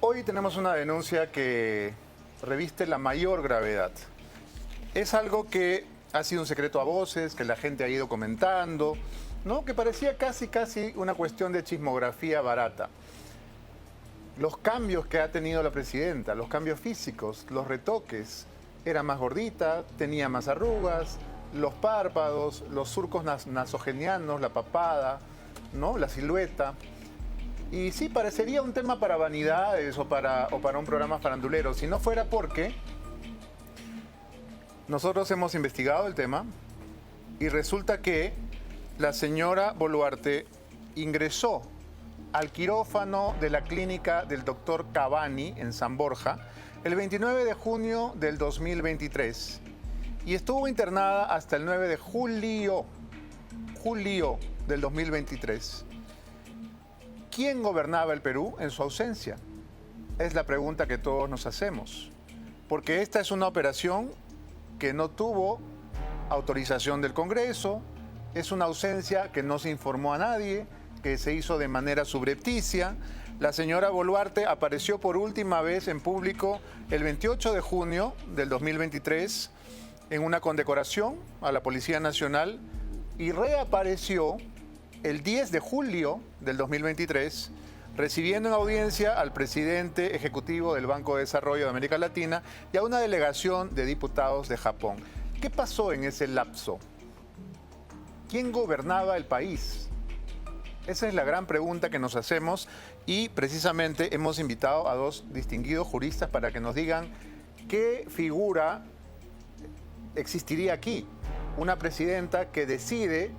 Hoy tenemos una denuncia que reviste la mayor gravedad. Es algo que ha sido un secreto a voces, que la gente ha ido comentando, ¿no? Que parecía casi una cuestión de chismografía barata. Los cambios que ha tenido la presidenta, los cambios físicos, los retoques, era más gordita, tenía más arrugas, los párpados, los surcos nasogenianos, la papada, ¿no? La silueta. Y sí, parecería un tema para vanidades o para un programa farandulero, si no fuera porque nosotros hemos investigado el tema y resulta que la señora Boluarte ingresó al quirófano de la clínica del doctor Cavani en San Borja el 29 de junio del 2023 y estuvo internada hasta el 9 de julio del 2023. ¿Quién gobernaba el Perú en su ausencia? Es la pregunta que todos nos hacemos. Porque esta es una operación que no tuvo autorización del Congreso, es una ausencia que no se informó a nadie, que se hizo de manera subrepticia. La señora Boluarte apareció por última vez en público el 28 de junio del 2023 en una condecoración a la Policía Nacional y reapareció el 10 de julio del 2023, recibiendo en audiencia al presidente ejecutivo del Banco de Desarrollo de América Latina y a una delegación de diputados de Japón. ¿Qué pasó en ese lapso? ¿Quién gobernaba el país? Esa es la gran pregunta que nos hacemos y precisamente hemos invitado a dos distinguidos juristas para que nos digan qué figura existiría aquí. Una presidenta que decide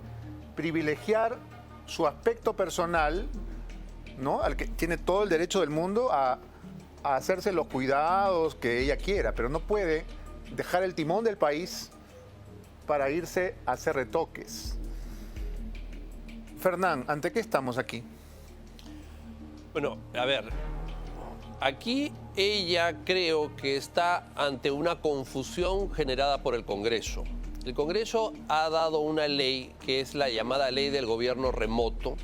privilegiar su aspecto personal, ¿no? Al que tiene todo el derecho del mundo a hacerse los cuidados que ella quiera, pero no puede dejar el timón del país para irse a hacer retoques. Fernán, ¿ante qué estamos aquí? Bueno, a ver, aquí ella creo que está ante una confusión generada por el Congreso. El Congreso ha dado una ley que es la llamada ley del gobierno remoto,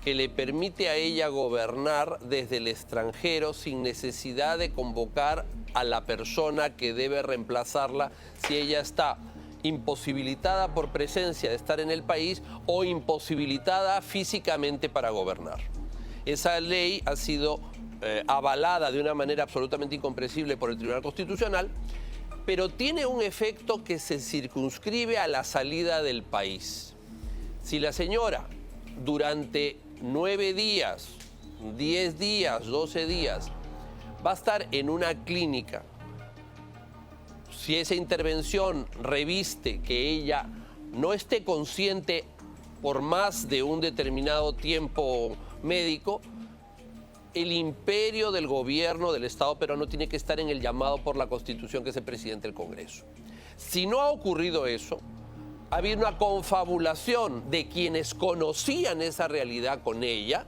que le permite a ella gobernar desde el extranjero sin necesidad de convocar a la persona que debe reemplazarla si ella está imposibilitada por presencia de estar en el país o imposibilitada físicamente para gobernar. Esa ley ha sido avalada de una manera absolutamente incomprensible por el Tribunal Constitucional, pero tiene un efecto que se circunscribe a la salida del país. Si la señora durante 9 días, 10 días, 12 días va a estar en una clínica, si esa intervención reviste que ella no esté consciente por más de un determinado tiempo médico, el imperio del gobierno del Estado peruano tiene que estar en el llamado por la Constitución, que es el presidente del Congreso. Si no ha ocurrido eso, ha habido una confabulación de quienes conocían esa realidad con ella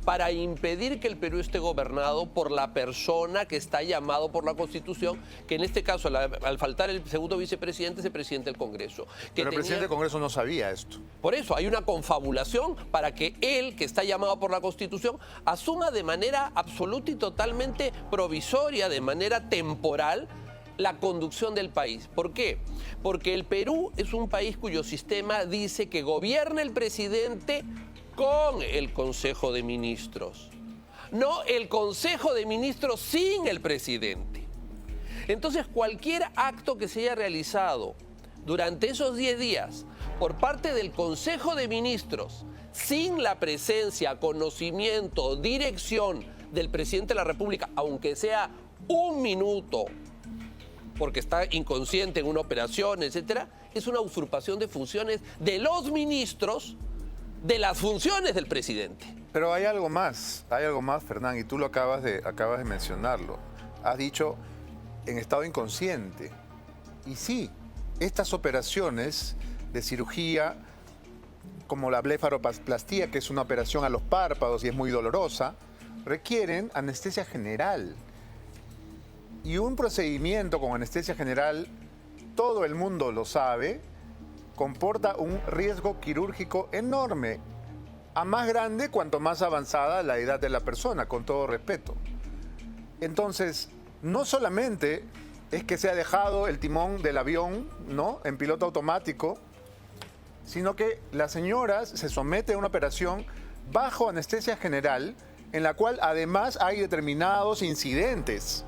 para impedir que el Perú esté gobernado por la persona que está llamado por la Constitución, que en este caso, al faltar el segundo vicepresidente, es el presidente del Congreso. Pero el presidente del Congreso no sabía esto. Por eso hay una confabulación para que él, que está llamado por la Constitución, asuma de manera absoluta y totalmente provisoria, de manera temporal, la conducción del país. ¿Por qué? Porque el Perú es un país cuyo sistema dice que gobierna el presidente con el Consejo de Ministros, no el Consejo de Ministros sin el presidente. Entonces, cualquier acto que se haya realizado durante esos 10 días por parte del Consejo de Ministros sin la presencia, conocimiento, dirección del presidente de la República, aunque sea un minuto, porque está inconsciente en una operación, etcétera, es una usurpación de funciones de los ministros de las funciones del presidente. Pero hay algo más, Fernán, y tú lo acabas de mencionarlo. Has dicho en estado inconsciente. Y sí, estas operaciones de cirugía, como la blefaroplastía, que es una operación a los párpados y es muy dolorosa, requieren anestesia general. Y un procedimiento con anestesia general, todo el mundo lo sabe, comporta un riesgo quirúrgico enorme, a más grande cuanto más avanzada la edad de la persona, con todo respeto. Entonces, no solamente es que se ha dejado el timón del avión, ¿no?, en piloto automático, sino que la señora se somete a una operación bajo anestesia general, en la cual además hay determinados incidentes.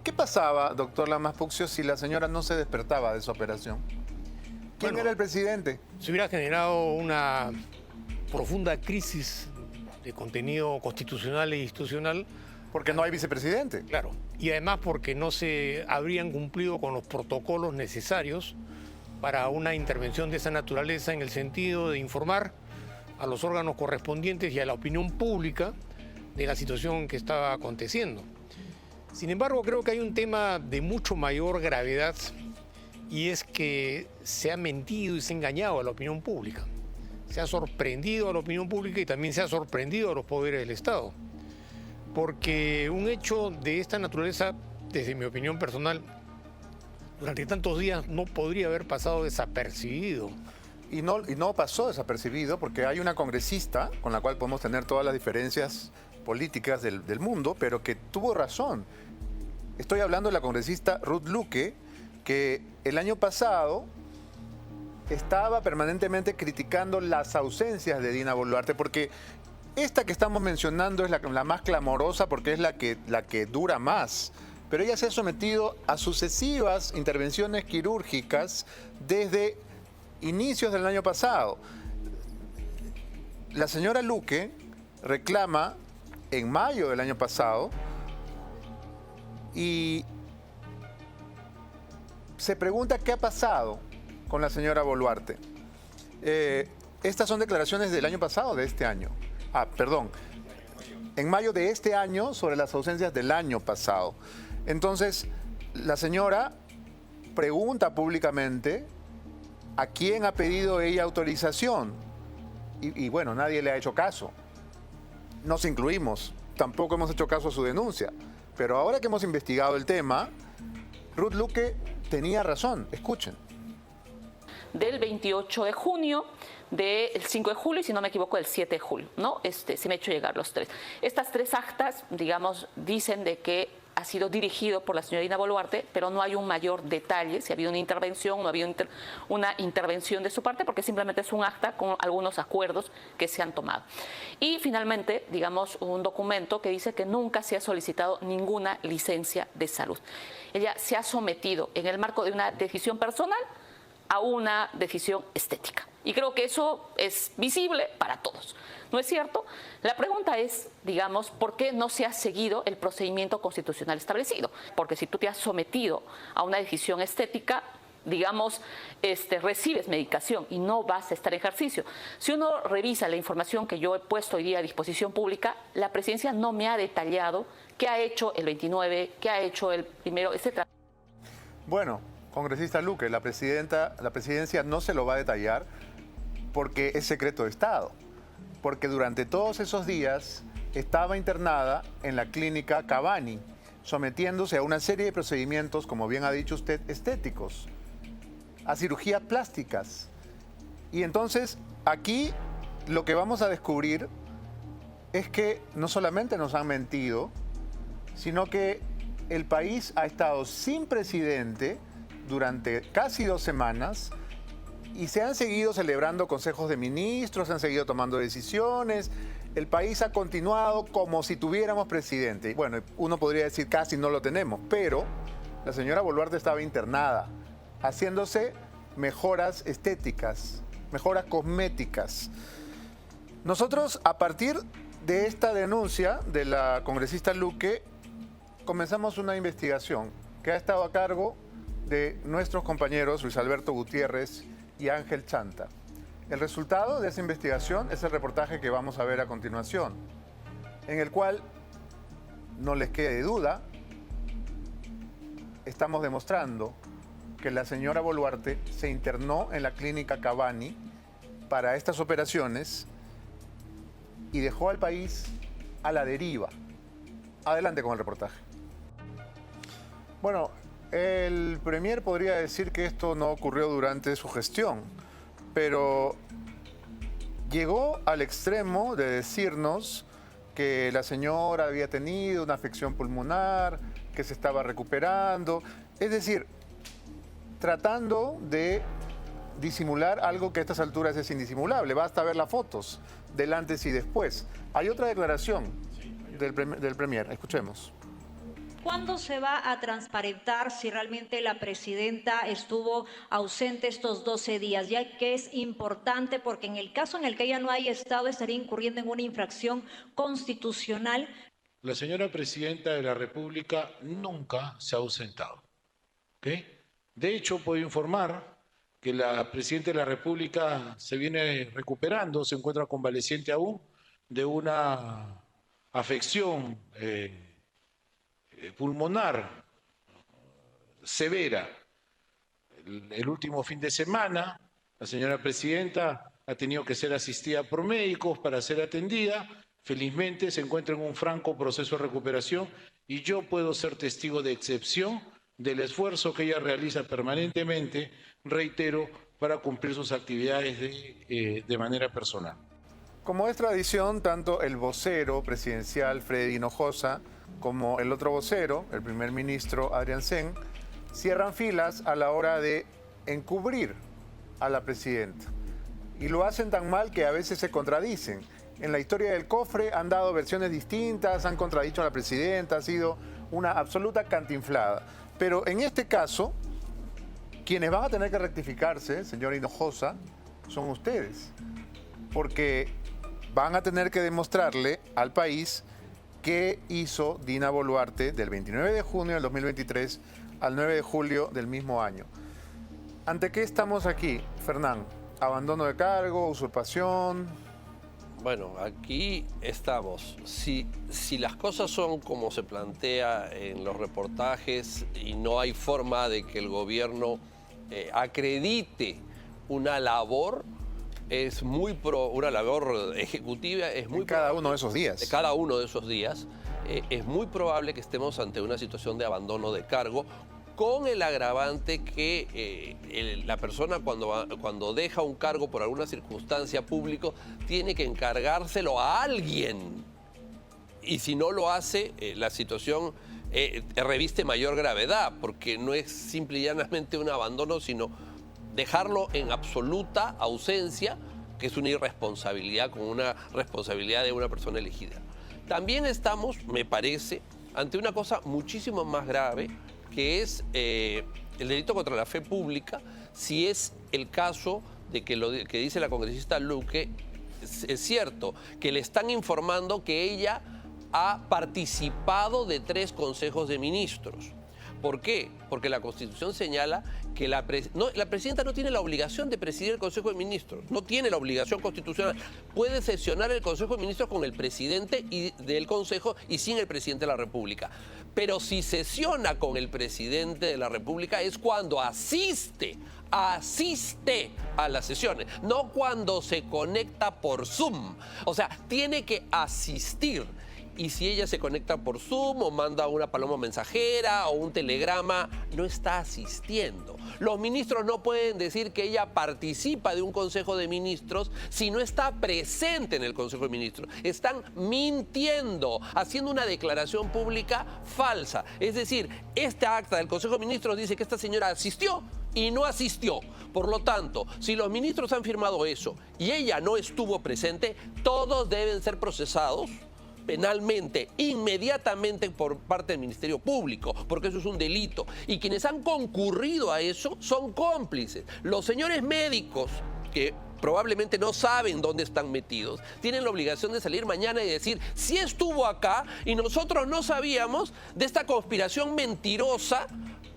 ¿Qué pasaba, doctor Lamas Puccio, si la señora no se despertaba de esa operación? ¿Quién era el presidente? Se hubiera generado una profunda crisis de contenido constitucional e institucional. Porque no hay vicepresidente. Claro. Y además porque no se habrían cumplido con los protocolos necesarios para una intervención de esa naturaleza, en el sentido de informar a los órganos correspondientes y a la opinión pública de la situación que estaba aconteciendo. Sin embargo, creo que hay un tema de mucho mayor gravedad, y es que se ha mentido y se ha engañado a la opinión pública. Se ha sorprendido a la opinión pública y también se ha sorprendido a los poderes del Estado. Porque un hecho de esta naturaleza, desde mi opinión personal, durante tantos días no podría haber pasado desapercibido. Y no pasó desapercibido, porque hay una congresista con la cual podemos tener todas las diferencias políticas del mundo, pero que tuvo razón. Estoy hablando de la congresista Ruth Luque, que el año pasado estaba permanentemente criticando las ausencias de Dina Boluarte, porque esta que estamos mencionando es la más clamorosa, porque es la que dura más. Pero ella se ha sometido a sucesivas intervenciones quirúrgicas desde inicios del año pasado. La señora Luque reclama en mayo del año pasado y se pregunta qué ha pasado con la señora Boluarte. Estas son declaraciones del año pasado, de este año. Perdón, en mayo de este año, sobre las ausencias del año pasado. Entonces, la señora pregunta públicamente a quién ha pedido ella autorización. Y bueno, nadie le ha hecho caso. Nos incluimos, tampoco hemos hecho caso a su denuncia. Pero ahora que hemos investigado el tema, Ruth Luque tenía razón. Escuchen. Del 28 de junio, del 5 de julio y, si no me equivoco, del 7 de julio, ¿no? Se me ha hecho llegar los tres. Estas tres actas, digamos, dicen de que ha sido dirigido por la señora Dina Boluarte, pero no hay un mayor detalle, si ha habido una intervención, no ha habido una intervención de su parte, porque simplemente es un acta con algunos acuerdos que se han tomado. Y finalmente, digamos, un documento que dice que nunca se ha solicitado ninguna licencia de salud. Ella se ha sometido, en el marco de una decisión personal, a una decisión estética. Y creo que eso es visible para todos, ¿no es cierto? La pregunta es, digamos, ¿por qué no se ha seguido el procedimiento constitucional establecido? Porque si tú te has sometido a una decisión estética, digamos, recibes medicación y no vas a estar en ejercicio. Si uno revisa la información que yo he puesto hoy día a disposición pública, la presidencia no me ha detallado qué ha hecho el 29, qué ha hecho el primero, etc. Bueno, congresista Luque, la presidencia no se lo va a detallar porque es secreto de Estado. Porque durante todos esos días estaba internada en la clínica Cavani, sometiéndose a una serie de procedimientos, como bien ha dicho usted, estéticos, a cirugías plásticas. Y entonces aquí lo que vamos a descubrir es que no solamente nos han mentido, sino que el país ha estado sin presidente durante casi 2 semanas y se han seguido celebrando consejos de ministros, se han seguido tomando decisiones. El país ha continuado como si tuviéramos presidente. Y bueno, uno podría decir casi no lo tenemos, pero la señora Boluarte estaba internada, haciéndose mejoras estéticas, mejoras cosméticas. Nosotros, a partir de esta denuncia de la congresista Luque, comenzamos una investigación que ha estado a cargo de nuestros compañeros Luis Alberto Gutiérrez y Ángel Chanta. El resultado de esa investigación es el reportaje que vamos a ver a continuación, en el cual, no les quede duda, estamos demostrando que la señora Boluarte se internó en la clínica Cavani para estas operaciones y dejó al país a la deriva. Adelante con el reportaje. Bueno, el premier podría decir que esto no ocurrió durante su gestión, pero llegó al extremo de decirnos que la señora había tenido una afección pulmonar, que se estaba recuperando. Es decir, tratando de disimular algo que a estas alturas es indisimulable. Basta ver las fotos del antes y después. Hay otra declaración del Premier. Escuchemos. ¿Cuándo se va a transparentar si realmente la presidenta estuvo ausente estos 12 días? Ya que es importante porque en el caso en el que ella no haya estado estaría incurriendo en una infracción constitucional. La señora presidenta de la República nunca se ha ausentado. ¿Okay? De hecho, puedo informar que la presidenta de la República se viene recuperando, se encuentra convaleciente aún de una afección pulmonar severa. El último fin de semana, la señora presidenta ha tenido que ser asistida por médicos para ser atendida. Felizmente se encuentra en un franco proceso de recuperación y yo puedo ser testigo de excepción del esfuerzo que ella realiza permanentemente, reitero, para cumplir sus actividades de manera personal. Como es tradición, tanto el vocero presidencial Freddy Hinojosa como el otro vocero, el primer ministro Adrián Sen, cierran filas a la hora de encubrir a la presidenta. Y lo hacen tan mal que a veces se contradicen. En la historia del cofre han dado versiones distintas, han contradicho a la presidenta, ha sido una absoluta cantinflada. Pero en este caso, quienes van a tener que rectificarse, señor Hinojosa, son ustedes. Porque van a tener que demostrarle al país qué hizo Dina Boluarte del 29 de junio del 2023 al 9 de julio del mismo año. ¿Ante qué estamos aquí, Fernán? ¿Abandono de cargo, usurpación? Bueno, aquí estamos. Si las cosas son como se plantea en los reportajes y no hay forma de que el gobierno acredite una labor, una labor ejecutiva, es muy cada uno de esos días. De cada uno de esos días, es muy probable que estemos ante una situación de abandono de cargo, con el agravante que la persona cuando deja un cargo por alguna circunstancia pública tiene que encargárselo a alguien. Y si no lo hace, la situación reviste mayor gravedad, porque no es simple y llanamente un abandono, sino dejarlo en absoluta ausencia, que es una irresponsabilidad con una responsabilidad de una persona elegida. También estamos, me parece, ante una cosa muchísimo más grave, que es el delito contra la fe pública, si es el caso de que lo que dice la congresista Luque es cierto, que le están informando que ella ha participado de 3 consejos de ministros. ¿Por qué? Porque la Constitución señala que la presidenta no tiene la obligación de presidir el Consejo de Ministros, no tiene la obligación constitucional. Puede sesionar el Consejo de Ministros con el presidente del Consejo y sin el presidente de la República. Pero si sesiona con el presidente de la República es cuando asiste a las sesiones, no cuando se conecta por Zoom. O sea, tiene que asistir. Y si ella se conecta por Zoom o manda una paloma mensajera o un telegrama, no está asistiendo. Los ministros no pueden decir que ella participa de un Consejo de Ministros si no está presente en el Consejo de Ministros. Están mintiendo, haciendo una declaración pública falsa. Es decir, este acta del Consejo de Ministros dice que esta señora asistió y no asistió. Por lo tanto, si los ministros han firmado eso y ella no estuvo presente, todos deben ser procesados penalmente, inmediatamente por parte del Ministerio Público, porque eso es un delito. Y quienes han concurrido a eso son cómplices. Los señores médicos, que probablemente no saben dónde están metidos, tienen la obligación de salir mañana y decir, sí estuvo acá y nosotros no sabíamos de esta conspiración mentirosa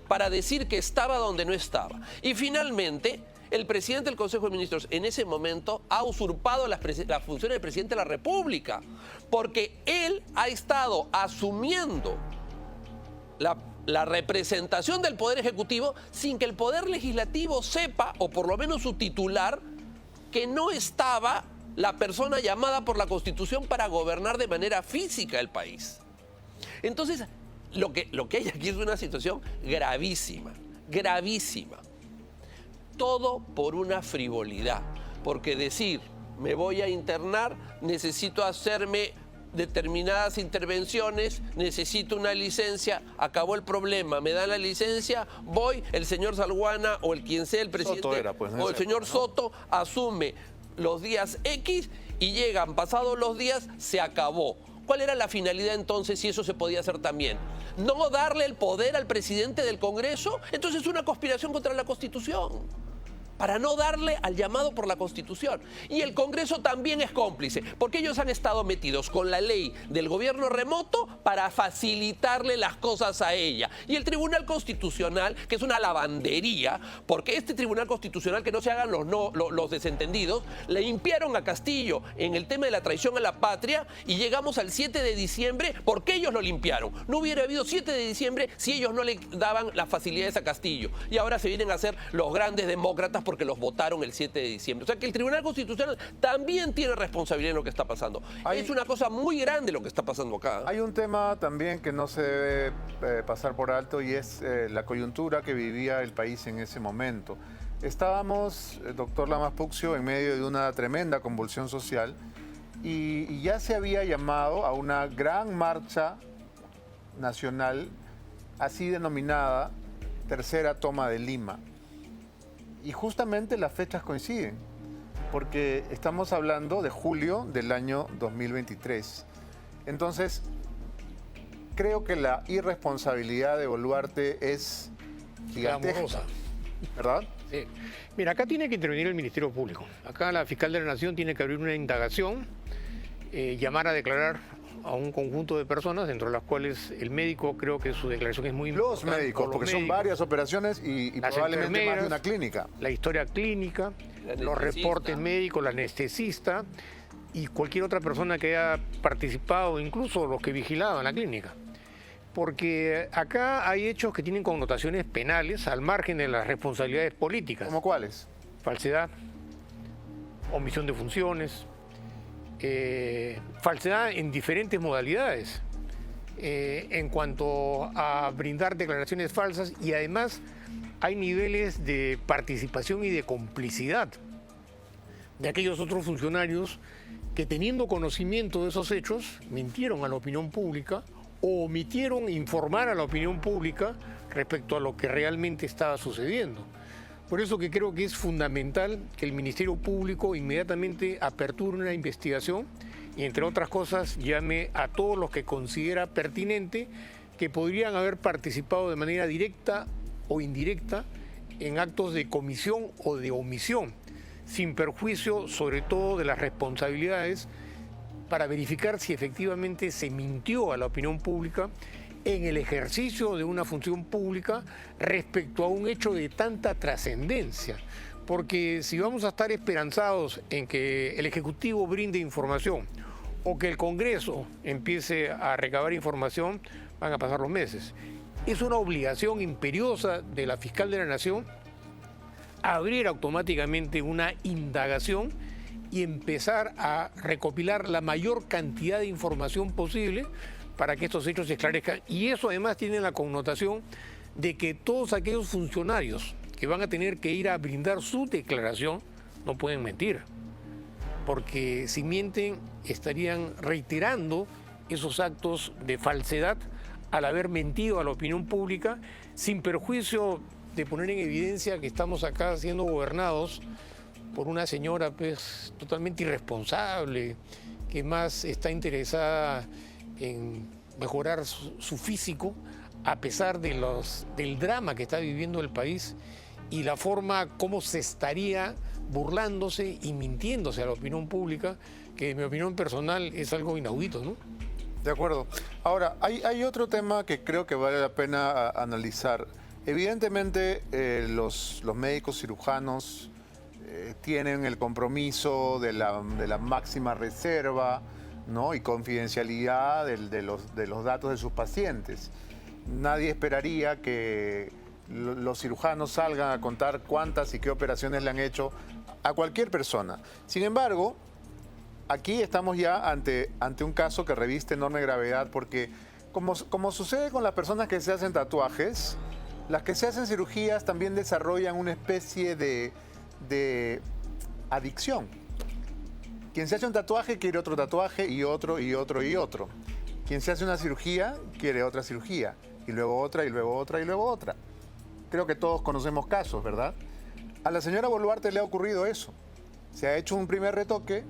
para decir que estaba donde no estaba. Y finalmente, el presidente del Consejo de Ministros en ese momento ha usurpado las funciones del presidente de la República, porque él ha estado asumiendo la representación del Poder Ejecutivo sin que el Poder Legislativo sepa, o por lo menos su titular, que no estaba la persona llamada por la Constitución para gobernar de manera física el país. Entonces, lo que hay aquí es una situación gravísima, gravísima. Todo por una frivolidad, porque decir, me voy a internar, necesito hacerme determinadas intervenciones, necesito una licencia, acabó el problema, me dan la licencia, voy, el señor Salguana o el quien sea el presidente Soto era, pues, o el señor Soto asume los días X y llegan pasados los días, se acabó. ¿Cuál era la finalidad entonces si eso se podía hacer también? ¿No darle el poder al presidente del Congreso? Entonces es una conspiración contra la Constitución. Para no darle al llamado por la Constitución. Y el Congreso también es cómplice, porque ellos han estado metidos con la ley del gobierno remoto para facilitarle las cosas a ella. Y el Tribunal Constitucional, que es una lavandería, porque este Tribunal Constitucional, que no se hagan los desentendidos, le limpiaron a Castillo en el tema de la traición a la patria y llegamos al 7 de diciembre porque ellos lo limpiaron. No hubiera habido 7 de diciembre si ellos no le daban las facilidades a Castillo. Y ahora se vienen a ser los grandes demócratas porque los votaron el 7 de diciembre. O sea que el Tribunal Constitucional también tiene responsabilidad en lo que está pasando. Es una cosa muy grande lo que está pasando acá. Hay un tema también que no se debe pasar por alto y es la coyuntura que vivía el país en ese momento. Estábamos, doctor Lamas Puccio, en medio de una tremenda convulsión social y ya se había llamado a una gran marcha nacional, así denominada Tercera Toma de Lima. Y justamente las fechas coinciden, porque estamos hablando de julio del año 2023. Entonces, creo que la irresponsabilidad de Boluarte es gigantesca, ¿verdad? Sí. Mira, acá tiene que intervenir el Ministerio Público. Acá la fiscal de la Nación tiene que abrir una indagación, llamar a declarar a un conjunto de personas, dentro de las cuales el médico, creo que su declaración es muy importante. Los médicos, porque son varias operaciones y probablemente más de una clínica. La historia clínica, los reportes médicos, el anestesista y cualquier otra persona que haya participado, incluso los que vigilaban la clínica. Porque acá hay hechos que tienen connotaciones penales al margen de las responsabilidades políticas. ¿Cómo cuáles? Falsedad, omisión de funciones, falsedad en diferentes modalidades, en cuanto a brindar declaraciones falsas, y además hay niveles de participación y de complicidad de aquellos otros funcionarios que, teniendo conocimiento de esos hechos, mintieron a la opinión pública o omitieron informar a la opinión pública respecto a lo que realmente estaba sucediendo. Por eso que creo que es fundamental que el Ministerio Público inmediatamente aperture una investigación y, entre otras cosas, llame a todos los que considera pertinente que podrían haber participado de manera directa o indirecta en actos de comisión o de omisión, sin perjuicio sobre todo de las responsabilidades, para verificar si efectivamente se mintió a la opinión pública en el ejercicio de una función pública respecto a un hecho de tanta trascendencia. Porque si vamos a estar esperanzados en que el Ejecutivo brinde información o que el Congreso empiece a recabar información, van a pasar los meses. Es una obligación imperiosa de la fiscal de la Nación abrir automáticamente una indagación y empezar a recopilar la mayor cantidad de información posible para que estos hechos se esclarezcan. Y eso además tiene la connotación de que todos aquellos funcionarios que van a tener que ir a brindar su declaración no pueden mentir, porque si mienten estarían reiterando esos actos de falsedad al haber mentido a la opinión pública, sin perjuicio de poner en evidencia que estamos acá siendo gobernados por una señora pues totalmente irresponsable, que más está interesada en mejorar su físico, a pesar de del drama que está viviendo el país y la forma como se estaría burlándose y mintiéndose a la opinión pública, que en mi opinión personal es algo inaudito, ¿no? De acuerdo. Ahora, hay otro tema que creo que vale la pena analizar. Evidentemente, los médicos cirujanos tienen el compromiso de la máxima reserva, ¿no? Y confidencialidad de los datos de sus pacientes. Nadie esperaría que los cirujanos salgan a contar cuántas y qué operaciones le han hecho a cualquier persona. Sin embargo, aquí estamos ya ante un caso que reviste enorme gravedad, porque como sucede con las personas que se hacen tatuajes, las que se hacen cirugías también desarrollan una especie de adicción. Quien se hace un tatuaje quiere otro tatuaje y otro y otro y otro. Quien se hace una cirugía quiere otra cirugía y luego otra y luego otra y luego otra. Creo que todos conocemos casos, ¿verdad? A la señora Boluarte le ha ocurrido eso. Se ha hecho un primer retoque,